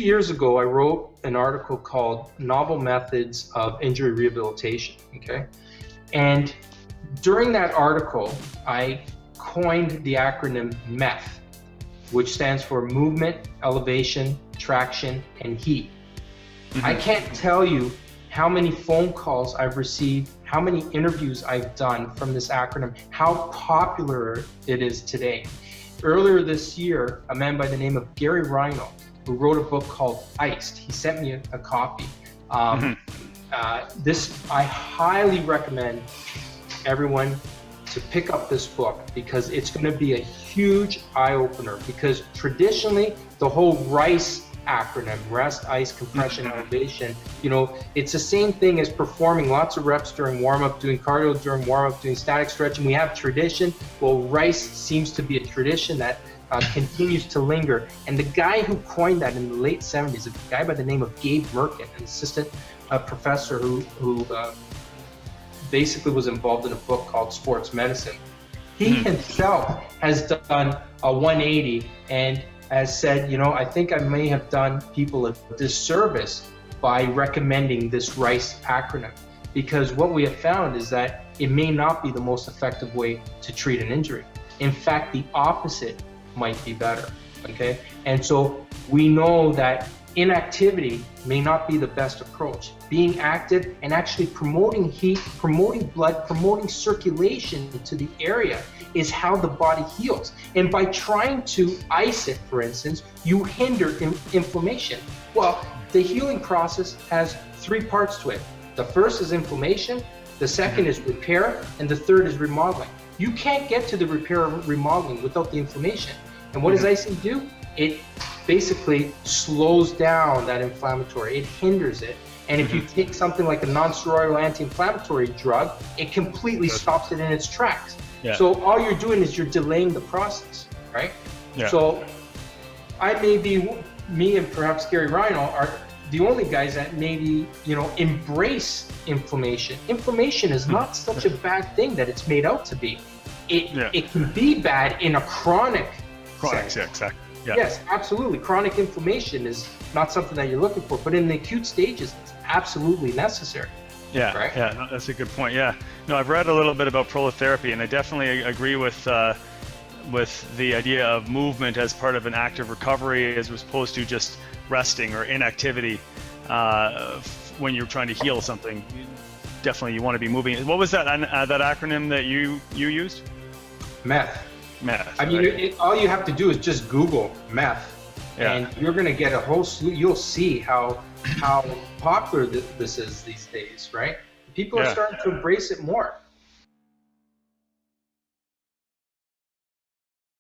years ago, I wrote an article called Novel Methods of Injury Rehabilitation, okay? And during that article, I coined the acronym METH, which stands for Movement, Elevation, Traction, and Heat. I can't tell you how many phone calls I've received, how many interviews I've done from this acronym, how popular it is today. Earlier this year, a man by the name of Gary Rhino, who wrote a book called Iced, he sent me a copy. I highly recommend everyone to pick up this book because it's going to be a huge eye-opener, because traditionally the whole RICE acronym, rest, ice, compression, elevation, you know, it's the same thing as performing lots of reps during warm-up, doing cardio during warm-up, doing static stretching. We have tradition. Well, RICE seems to be a tradition that continues to linger. And the guy who coined that in the late 70s, a guy by the name of Gabe Merkin, an assistant professor who basically was involved in a book called Sports Medicine. He himself has done a 180 and has said, you know, I think I may have done people a disservice by recommending this RICE acronym, because what we have found is that it may not be the most effective way to treat an injury. In fact, the opposite might be better, okay? And so we know that inactivity may not be the best approach. Being active and actually promoting heat, promoting blood, promoting circulation to the area is how the body heals. And by trying to ice it, for instance, you hinder inflammation. Well, the healing process has three parts to it. The first is inflammation, the second is repair, and the third is remodeling. You can't get to the repair or remodeling without the inflammation. And what does icing do? It basically slows down that inflammatory, it hinders it. And if you take something like a non-steroidal anti-inflammatory drug, it completely stops it in its tracks. Yeah. So all you're doing is you're delaying the process, right? Yeah. So I may be, me and perhaps Gary Rhino are the only guys that maybe, you know, embrace inflammation. Inflammation is not such a bad thing that it's made out to be. It can be bad in a chronic sense. Yeah, exactly. Yeah. Yes, absolutely. Chronic inflammation is not something that you're looking for, but in the acute stages, it's absolutely necessary. Yeah, right? Yeah, no, that's a good point. Yeah, no, I've read a little bit about prolotherapy, and I definitely agree with the idea of movement as part of an active recovery, as opposed to just resting or inactivity when you're trying to heal something. Definitely, you want to be moving. What was that that acronym that you used? METH. METH. I mean, all you have to do is just Google METH, and you're going to get a whole slew. You'll see how popular this is these days, right? People are starting to embrace it more.